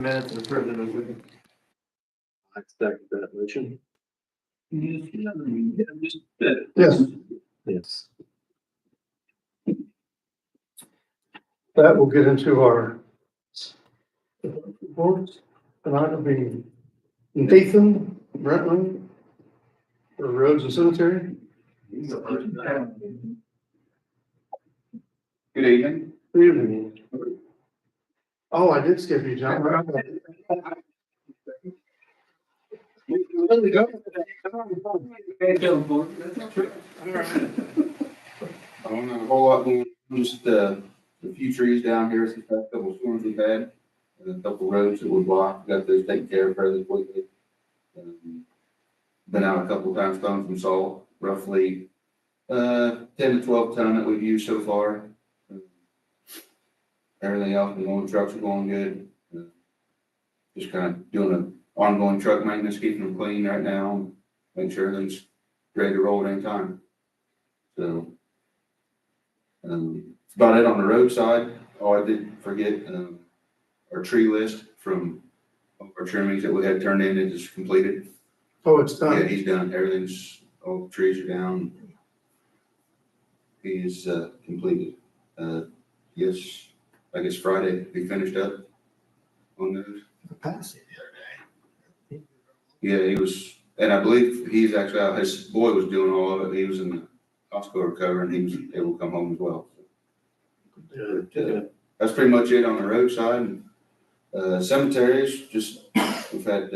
Minutes of the president meeting. I second that motion. Yes, Yes. that will get into our reports. Tonight will be Nathan Brentland for roads and cemetery. Good evening. Good evening. Oh, I did skip you, John. I don't know a whole lot more, just the few trees down here, since that couple storms we've had, and a couple roads that were blocked, got those taken care of fairly quickly. Been out a couple times, throwing some salt, roughly, 10 to 12 ton that we've used so far. Everything else, the going trucks are going good. Just kind of doing an ongoing truck maintenance, keeping them clean right now, make sure everything's ready to roll at any time. So, that's about it on the roadside. Oh, I did forget, our tree list from our trimmings that we had turned in, it is completed. Oh, it's Yeah, done. he's done, everything's, all the trees are down. He's, completed. Yes, I guess Friday, he finished up on those. Yeah, he was, and I believe he's actually out, his boy was doing all of it, he was in the hospital recovering, he was able to come home as well. That's pretty much it on the roadside. Cemeteries, just, we've had,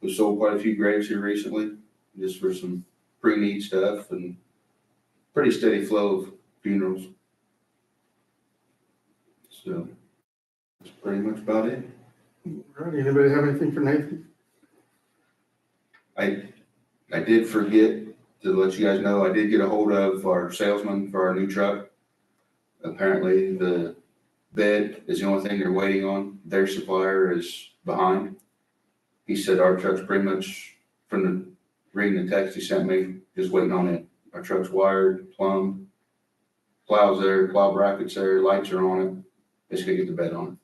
we sold quite a few graves here recently, just for some pre-need stuff, and pretty steady flow of funerals. So, that's pretty much about it. Right, anybody have anything for Nathan? I did forget to let you guys know, I did get a hold of our salesman for our new truck. Apparently, the bed is the only thing they're waiting on. Their supplier is behind. He said our truck's pretty much, from the reading the text he sent me, just waiting on it. Our truck's wired, plumbed, plow's there, plow brackets there, lights are on it. Just gotta get the bed on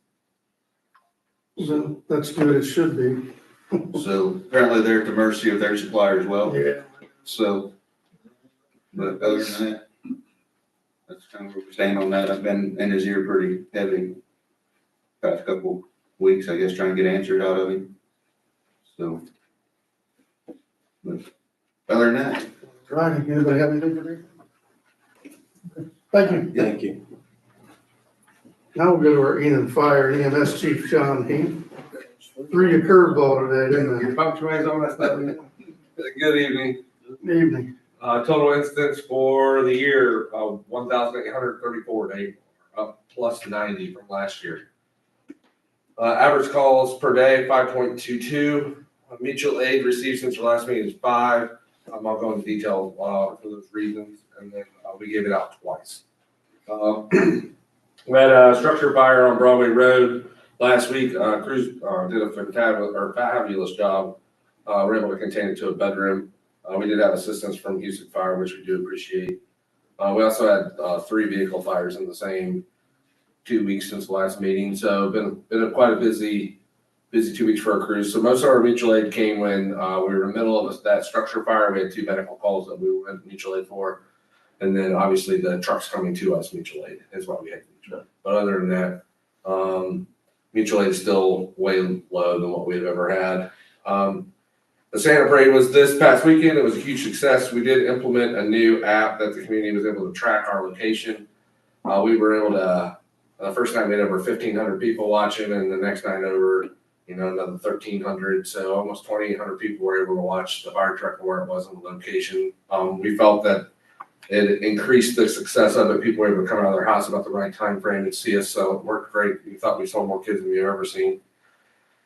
So that's good, it should be. it. So apparently they're at the mercy of their supplier as well. Yeah. So, but other than that, that's kind of where we stand on that. I've been in his ear pretty heavy past couple weeks, I guess, trying to get answers out of him. So, but other than that, Right, anybody have anything for Nathan? Thank you. thank you. Now we'll go to our Enid Fire EMS Chief John Heath. Threw you a curveball today, didn't Your punctuation on that stuff. Good evening. I? Evening. Total incidents for the year, 1,834 days, up plus 90 from last year. Average calls per day, 5.22. Mutual aid received since our last meeting is 5. I'll go into detail for those reasons, and then we gave it out twice. We had a structure fire on Broadway Road last week. Crews did a fabulous job. We were able to contain it to a bedroom. We did have assistance from Houston Fire, which we do appreciate. We also had 3 vehicle fires in the same 2 weeks since the last meeting. So been quite a busy 2 weeks for our crews. So most of our mutual aid came when we were in the middle of that structure fire. We had 2 medical calls that we went mutual aid for. And then obviously the trucks coming to us, mutual aid is what we had mutual aid. But other than that, mutual aid is still way low than what we've ever had. The Santa Parade was this past weekend. It was a huge success. We did implement a new app that the community was able to track our location. We were able to, the first night we had over 1,500 people watching, and the next night over, another 1,300. So almost 2,800 people were able to watch the fire truck where it was on the location. We felt that it increased the success of it. People were able to come out of their house about the right time frame and see us. So it worked great. We thought we saw more kids than we've ever seen.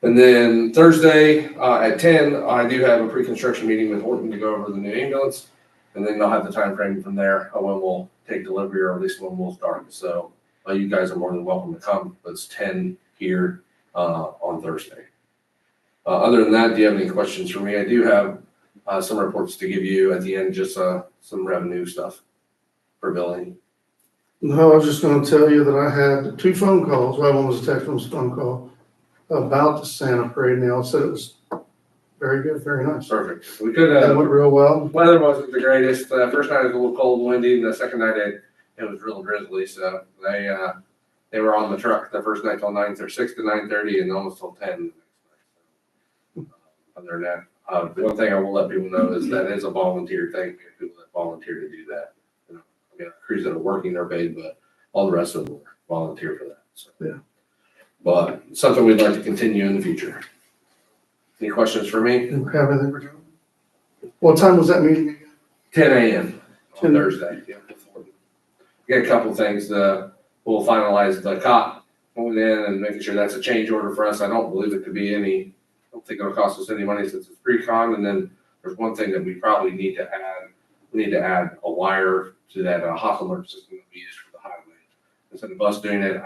And then Thursday at 10, I do have a pre-construction meeting with Horton to go over the new ambulance. And then they'll have the time frame from there when we'll take delivery, or at least when we'll start. So you guys are more than welcome to come. It's 10 here on Thursday. Other than that, do you have any questions for me? I do have some reports to give you at the end, just some revenue stuff for billing. No, I was just gonna tell you that I had 2 phone calls. Well, one was a text, one was a phone call. about the Santa parade, and they all said it was very good, very nice. Perfect. We could, It went real well. weather wasn't the greatest. First night was a little cold and windy, and the second night it was real drizzly, so they were on the truck the first night till 6 to 9:30 and almost till 10 the next night. So, other than that, the one thing I will let people know is that is a volunteer thing. We have people that volunteer to do that. You know, I mean, crews that are working are paid, but all the rest of them volunteer for that. So. Yeah. But it's something we'd like to continue in the future. Any questions for me? Didn't have anything for John? What time was that meeting again? 10 a.m. on 10. Thursday. Yeah. We got a couple things. We'll finalize the cot going in and making sure that's a change order for us. I don't believe it could be I don't think it'll cost us any money since it's pre-con. And then there's one thing that we probably need to add. We need to add a wire to that hot alert system that we use for the highway. Instead of us doing it,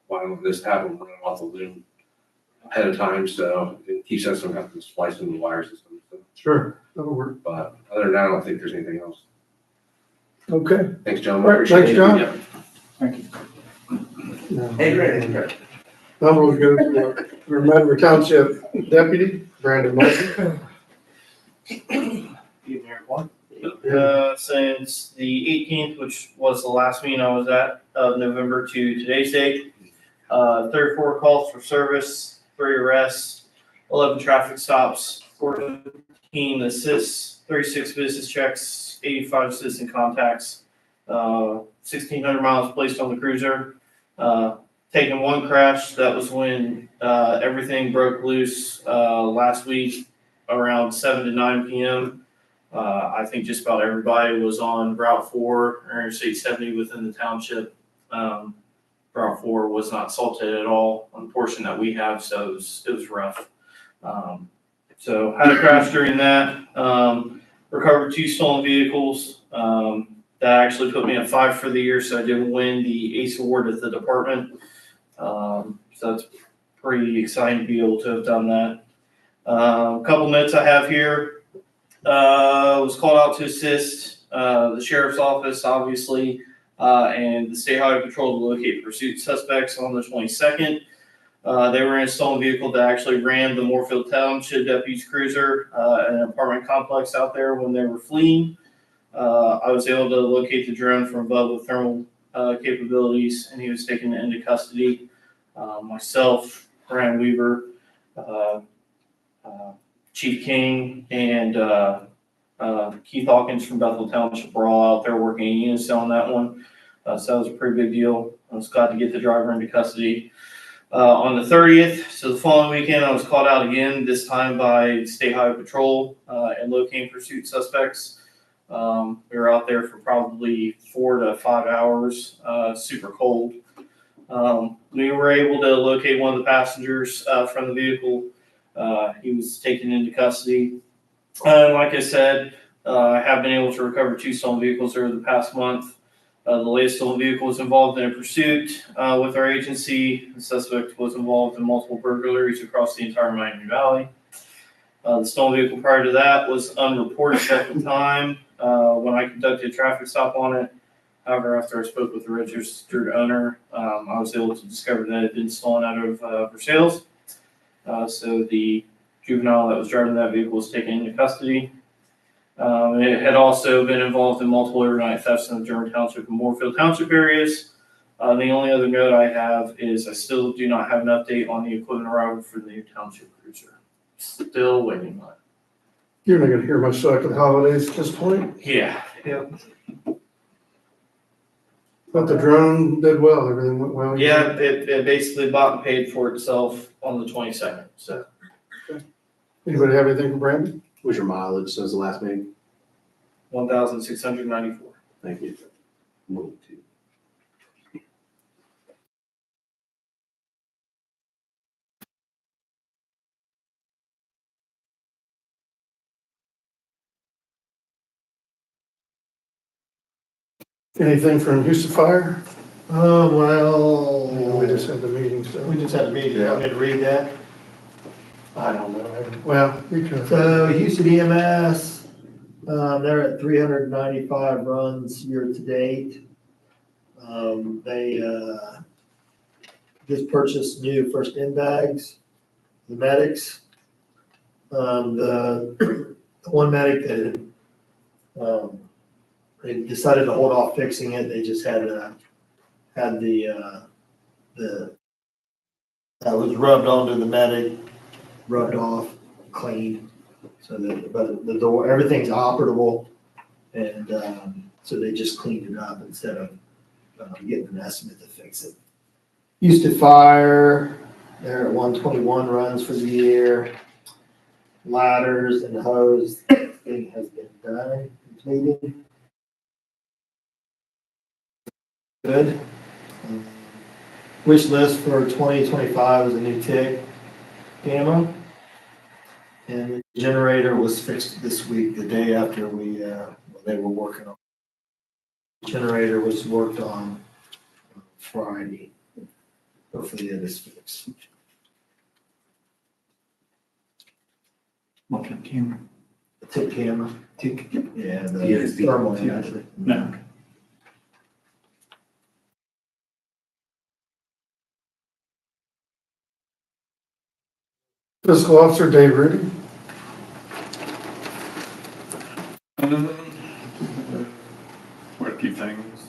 why don't this have them run off the loom ahead of time so it keeps us from having to splice in the wire system. So, Sure, that'll work. but other than that, I don't think there's anything else. Okay. Thanks, gentlemen. All right, thanks, Appreciate it. John. Yep. Hey, Greg. Now we'll go to our Medford Township Deputy, Brandon Martin. Evening, everyone. Yeah. Since the 18th, which was the last meeting I was at of November to today's date, 34 calls for service, 3 arrests, 11 traffic stops, 14 assists, 36 business checks, 85 citizen contacts, 1,600 miles placed on the cruiser. Taken 1 crash. That was when everything broke loose last week around 7 to 9 p.m. I think just about everybody was on Route 4 or Interstate 70 within the township. Route 4 was not salted at all on the portion that we have, so it was rough. So had a crash during that. Recovered 2 stolen vehicles. That actually put me at 5 for the year, so I did win the ACE award at the department. So that's pretty exciting to be able to have done that. A couple notes I have here. Was called out to assist the sheriff's office, obviously, and the state highway patrol to locate pursuit suspects on the 22nd. They were in a stolen vehicle that actually ran the Moorfield Township deputy's cruiser at an apartment complex out there when they were fleeing. I was able to locate the drone from above with thermal capabilities, and he was taken into custody. Myself, Brian Weaver, Chief King, and Keith Hawkins from Bethel Township were all out there working in unison on that one. So that was a pretty big deal. I was glad to get the driver into custody. On the 30th, so the following weekend, I was called out again, this time by State Highway Patrol and locating pursuit suspects. We were out there for probably 4 to 5 hours, super cold. We were able to locate one of the passengers from the vehicle. He was taken into custody. Like I said, I have been able to recover 2 stolen vehicles over the past month. The latest stolen vehicle was involved in a pursuit with our agency. The suspect was involved in multiple burglaries across the entire Miami Valley. The stolen vehicle prior to that was unreported at the time when I conducted a traffic stop on it. However, after I spoke with the registered owner, I was able to discover that it had been stolen out of Versailles. So the juvenile that was driving that vehicle was taken into custody. It had also been involved in multiple overnight thefts in the German Township and Moorfield Township areas. The only other note I have is I still do not have an update on the equipment arrival for the new township cruiser. Still waiting on it. You're not gonna hear much talk of the holidays at this point, Yeah. but the drone did well, everything went well. Yeah, it basically bought and paid for itself on the 22nd, so. Anybody have anything for Brandon? What's your mileage since the last meeting? 1,694. Thank you. Move to. Anything from Houston Fire? Well, We just had the meeting, so. we just had a meeting, you want me to read that? I don't know. Well, you can. So Houston EMS, they're at 395 runs year to date. They just purchased new first in bags the medics. The one medic that, they decided to hold off fixing it, they just had that was rubbed onto the medic, rubbed off, cleaned, so that, but the door, everything's operable, and, so they just cleaned it up instead of, getting an estimate to fix it. Houston Fire, they're at 121 runs for the year. Ladders and hose, everything has been done, completed. Good. Wish list for 2025 is a new TIG camera. And the generator was fixed this week, the day after they were working on. Generator was worked on Friday. Hopefully it is fixed. What kind of camera? The TIG camera. Tick. Yeah, the VSD. thermal actually. No. Fiscal Officer Dave Rudy. Quite a few things.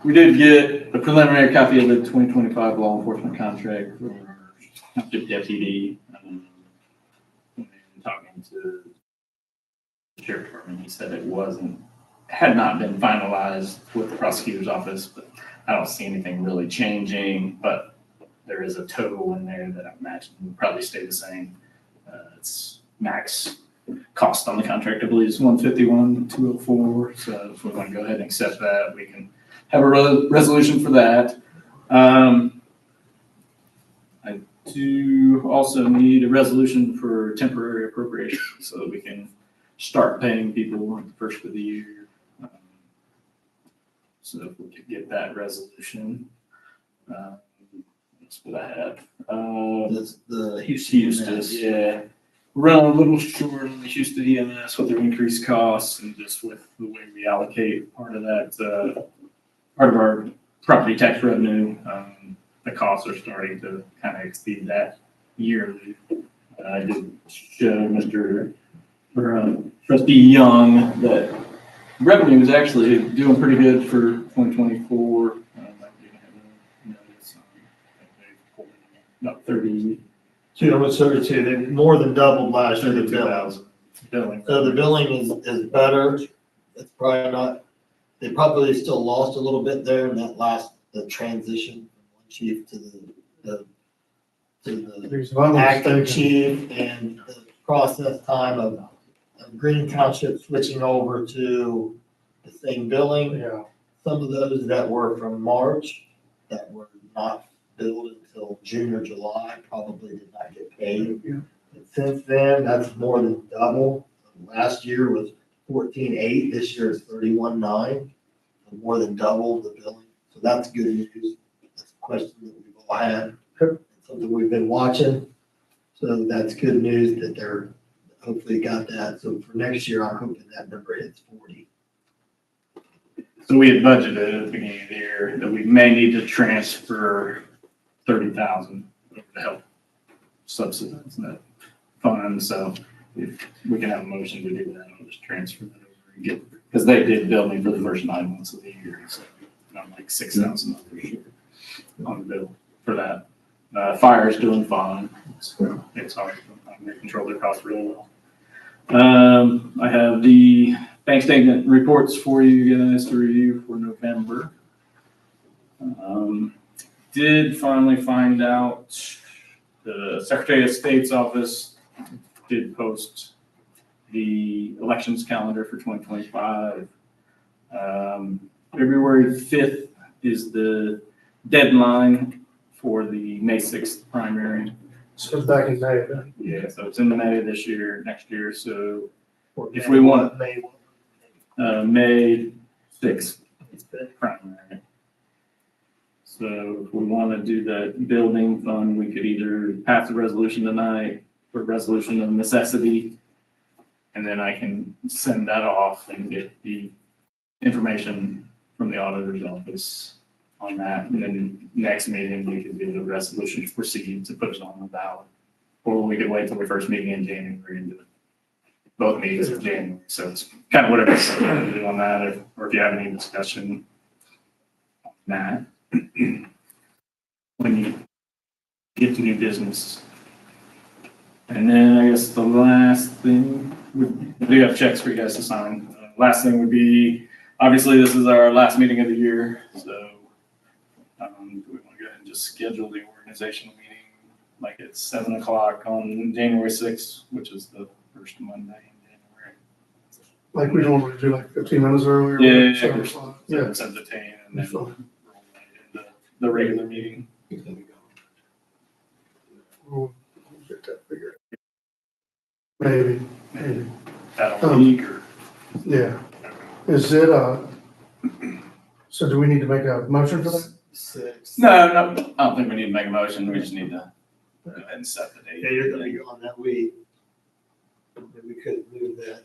We did get a preliminary copy of the 2025 law enforcement contract for our township deputy. And talking to the sheriff department, he said had not been finalized with the prosecutor's office, but I don't see anything really changing, but there is a total in there that I imagine will probably stay the same. It's max cost on the contract, I believe, is $151,204. So if we want to go ahead and accept that, we can have a resolution for that. I do also need a resolution for temporary appropriation so that we can start paying people on the first of the year. So if we could get that resolution. That's what I have. That's the Houston. Houston, yeah. Run a little short on the Houston EMS with their increased costs and just with the way we allocate part of that, part of our property tax revenue. The costs are starting to kind of exceed that yearly. I did show Trustee Young that revenue is actually doing pretty good for 2024. About 30. 232, they more than doubled last year. The billing. 32,000 billing. So the billing is better. It's probably not, they probably still lost a little bit there in that the transition from one chief to the There's one acting mistake. chief and the process time of Green Township switching over to the same billing. Yeah. Some of those that were from March that were not billed until June or July probably did not get paid. But since then, that's more than double. Last year was 14.8, this year is 31.9, more than double the billing. So that's good news. That's a question that we've all had. It's something we've been watching. So that's good news that they're hopefully got that. So for next year, I'm hoping that number hits 40. So we had budgeted at the beginning of the year that we may need to transfer 30,000 to help subsidize that fund. So if we can have a motion to do that, I'll just transfer that over and get, because they did bill me for the first 9 months of the year. So I'm like $6,000 on the bill for that. Fire is doing fine. It's hard. They control their costs really well. I have the bank statement reports for you guys to review for November. Did finally find out the Secretary of State's office did post the elections calendar for 2025. February 5th is the deadline for the May 6th primary. So back in May. Yeah, so it's in May this year, next year. So if we want May 6th primary. So if we want to do the building fund, we could either pass a resolution tonight for resolution of necessity, and then I can send that off and get the information from the auditor's office on that. And then next meeting, we could do the resolution to proceed to put it on the ballot. Or we could wait till the first meeting in January and do it. Both meetings in January, so it's kind of whatever you want to do on that, or if you have any discussion on that. When you get to new business. And then I guess the last thing, we do have checks for you guys to sign. Last thing would be, obviously, this is our last meeting of the year, so do we want to go ahead and just schedule the organizational meeting like at 7:00 on January 6th, which is the first Monday in January. Like we normally do, like 15 minutes earlier. Yeah, so, yeah. yeah. 7 to 10, and then That's fine. roll right into the regular meeting. We'll get that figured out. Maybe. That a week or? Yeah. Is it, so do we need to make a motion for that? 6. No, I don't think we need to make a motion, we just need to go ahead and set the date. Yeah, you're gonna be gone that week. Maybe we could move that.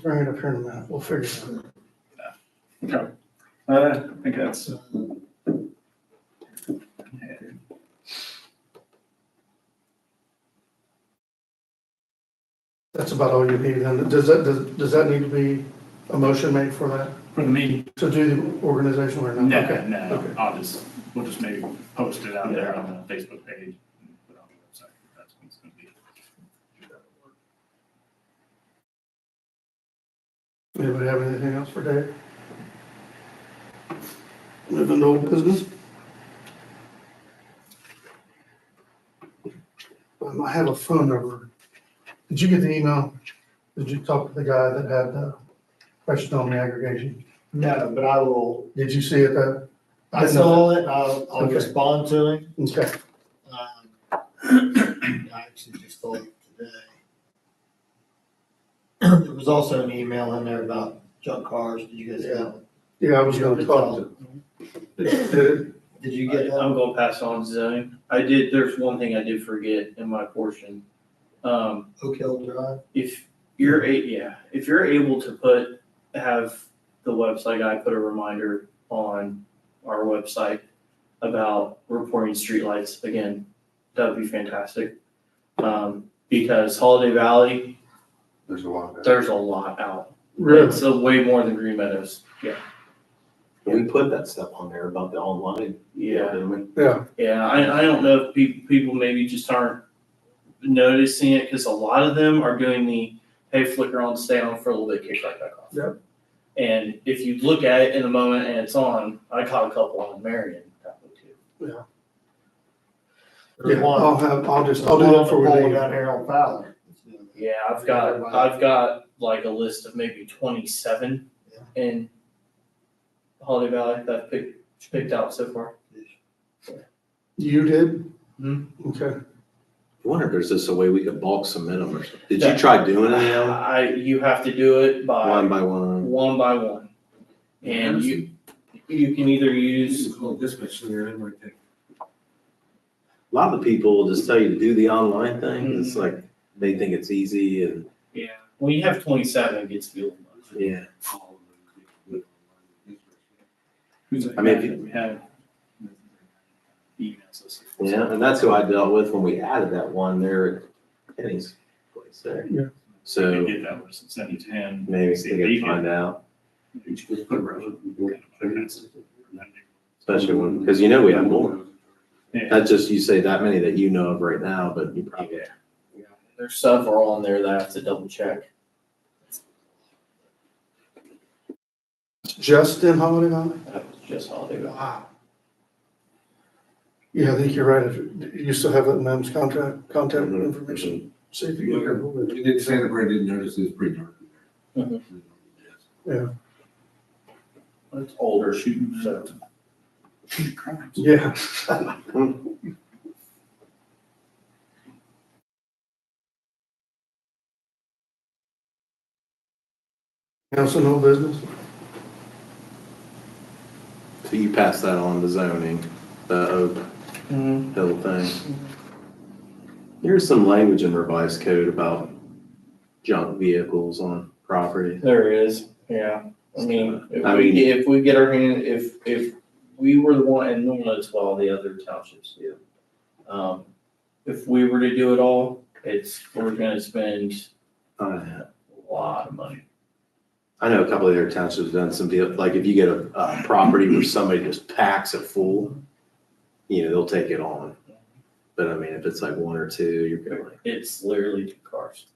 Bring it up here in a minute. We'll figure it out. Okay. I think that's. That's about all you need. And does that need to be a motion made for that? For the meeting? To do the organization or not? Okay. No, Okay. we'll just maybe post it out there on the Facebook page. And put it on the website. That's what it's gonna be. Anybody have anything else for Dave? Moving to old business? I have a phone number. Did you get the email? Did you talk to the guy that had the question on the aggregation? No, but I will, Did you see it? I saw it, I'll Okay. respond to him. Okay. I actually just saw it today. There was also an email in there about junk cars. Did you guys get it? Yeah, I was gonna talk to. Did you get I'm that? gonna pass on zoning. There's one thing I did forget in my portion. Oak Hill Drive? If you're if you're able to have the website guy put a reminder on our website about reporting streetlights, again, that would be fantastic. Because Holiday Valley, There's a lot. there's a lot out. Really? It's way more than Green Meadows. We put that stuff on there about the online. Yeah. Didn't we? Yeah. Yeah, I don't know if people maybe just aren't noticing it, because a lot of them are doing the, hey, flicker on, stay on for a little bit, kick right back off. Yep. And if you look at it in a moment and it's on, I caught a couple on Marion that way too. There's Yeah, one. I'll do There's that one before we pole leave. down here on Fowler. Yeah, I've got like a list of maybe 27 in Holiday Valley that I've picked out so far. You did? Hmm. Okay. I wonder if there's just a way we could bulk cement them or something. Did you try doing any of them? You have to do it One by one? one by one. And you can either use, A lot of the people will just tell you to do the online thing. It's like, they think it's easy and, yeah, when you have 27, it gets to be a little much. yeah. Who's I mean, if you- we have emails us. Yeah, and that's who I dealt with when we added that one there at Kenny's place there. Yeah. We So get that was sent it to him. maybe See they if he could can- find out, we should just put a road. especially when, because you know we have more. Yeah. That's just, you say that many that you know of right now, but you probably. There's several on there that I have to double check. Just in Holiday Valley? That was just Holiday Valley. Wow. Yeah, I think you're right. You still have it in Mem's contact Mhm. information. See if you can get a hold of it. You did say that, but I didn't notice it was pretty dark in there. It's older, so. Crimes. Yeah. Council, no business? So you pass that on to zoning, the Oak Hill thing. There's some language in revised code about junk vehicles on property. There is, yeah. I mean, I mean- if we get our hand, if we were the one, and normally it's what all the other townships do. If we were to do it all, we're gonna spend a lot of money. I know a couple of their townships have done some deal, like if you get a property where somebody just packs it full, they'll take it on. But I mean, if it's like one or two, you're good. It's literally 2 cars.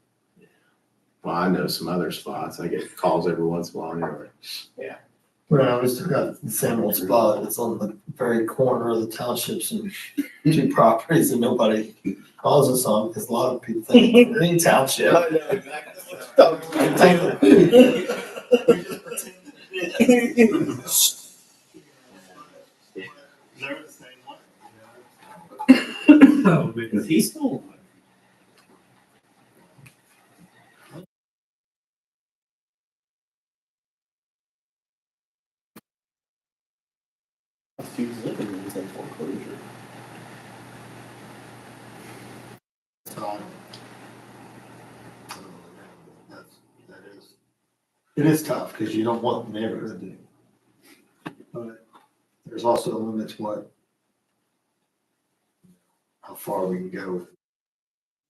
Well, I know some other spots. I get calls every once in a while anyway. Well, we still got the same old spot. It's on the very corner of the townships and 2 properties that nobody calls us on because a lot of people think it's Green Township. I know Is he still? It is tough because you don't want the neighborhood to. But there's also a limit to how far we can go with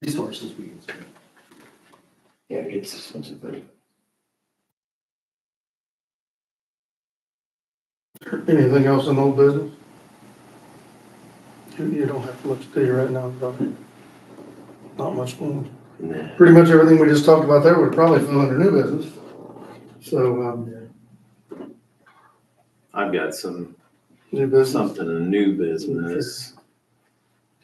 resources we can spend. Yeah, it gets expensive, but Anything else in old business? You don't have much to tell you right now, probably. Not much more. Nah. Pretty much everything we just talked about there would probably fall under new business. So, I've got some, new business. something in new business.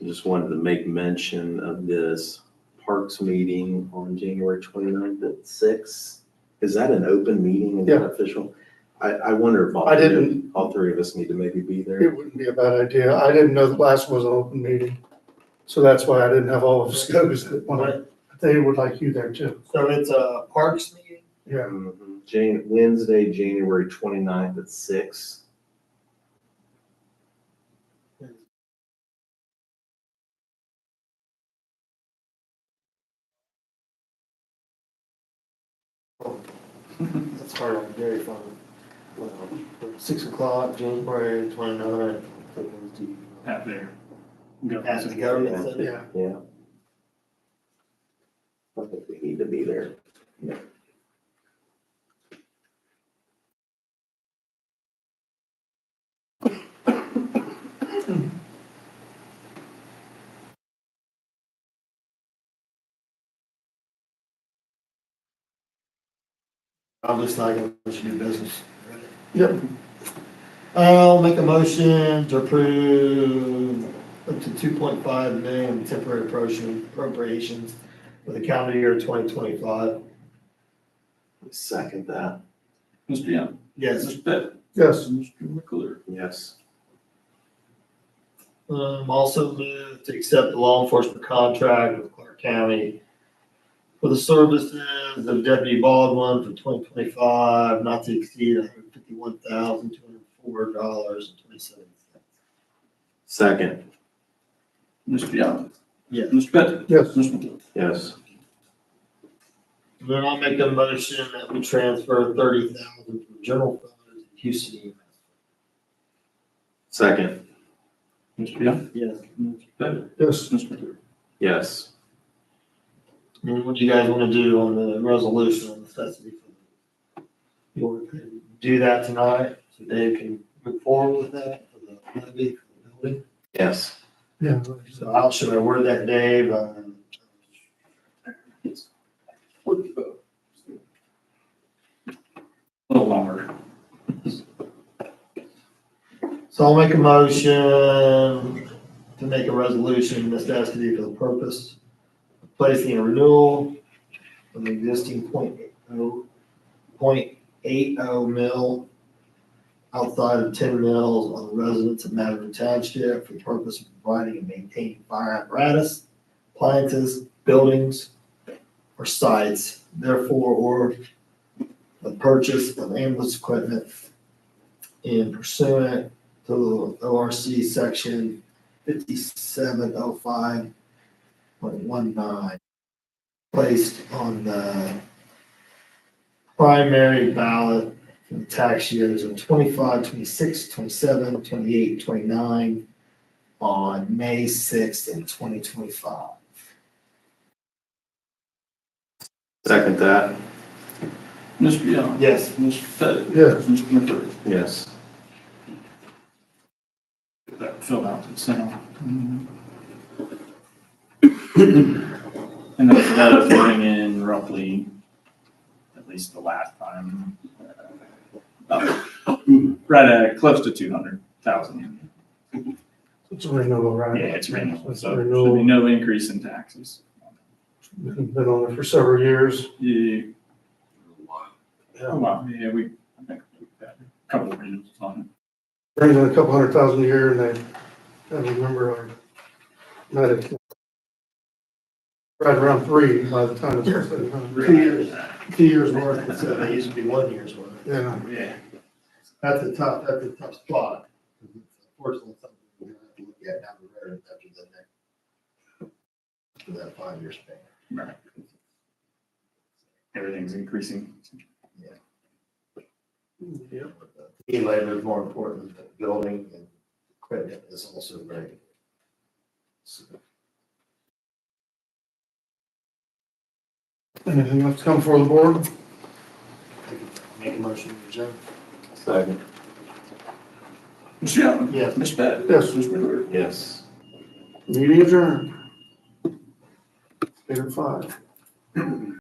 I just wanted to make mention of this Parks meeting on January 29th at 6. Is that an open meeting? Is that official? I wonder if I didn't- all 3 of us need to maybe be there. It wouldn't be a bad idea. I didn't know the last was an open meeting. So that's why I didn't have all of the scopes that they would like you there too. So it's a parks meeting? Yeah. Wednesday, January 29th at 6. That's hard on Gary Fund. 6 o'clock, January 29th. Out there. At the government center. Yeah. Yeah. I think we need to be there. I'm just not gonna let you do business. Yep. I'll make a motion to approve up to 2.5 million temporary appropriations for the calendar year 2025. Second that. Mr. Young. Yes. Mr. Pettit. Yes. Mr. McClure. Yes. Also move to accept the law enforcement contract with Clark County for the services of Deputy Baldwin for 2025, not to exceed $151,204.27. Second. Mr. Young. Yes. Mr. Pettit. Yes. Mr. McClure. Yes. Then I'll make a motion that we transfer 30,000 from general fund to Houston EMS. Second. Mr. Young. Yes. Mr. Pettit. Yes. Mr. McClure. Yes. And what do you guys want to do on the resolution on necessity? You want to do that tonight so Dave can move forward with that for the levy for the building? Yes. Yeah. So how should I word that, Dave? A little longer. So I'll make a motion to make a resolution necessity for the purpose of placing a renewal of the existing 0.80 mil outside of 10 mils on residents of Madison Township for the purpose of providing and maintaining fire apparatus, appliances, buildings, or sites, therefore, or the purchase of ambulance equipment in pursuant to ORC section 5705.19, placed on the primary ballot for the tax years of 25, 26, 27, 28, 29 on May 6th in 2025. Second that, Mr. Young? Yes. Mr. Pettit? Yes. Mr. McCurdy? yes. Get that filled out and sent out. And that is bring in roughly, at least the last time, right at close to 200,000. It's a renewal, right? Yeah, it's renewal, It's a so there should renewal. be no increase in taxes. Been on there for several years. Yeah, Yeah. oh wow, yeah, I think we've had a couple of renewals on Brings in a couple 100,000 a year and they, I remember our medic. Right around 3 by the time it's. it. 2 years, 2 years worth, instead of, they used to be 1 year's worth. Yeah. Yeah. That's a tough spot. Unfortunately, something we're gonna have to look at down the road after the next, after that 5-year span. Right. Everything's increasing. Yeah. Key labor is more important than building, and equipment is also very. Anything else come for the board? Make a motion to adjourn. Second, Mr. Young? Yes. Mr. Pettit? Yes. Mr. McCurdy? yes. Meeting adjourned. 8:05.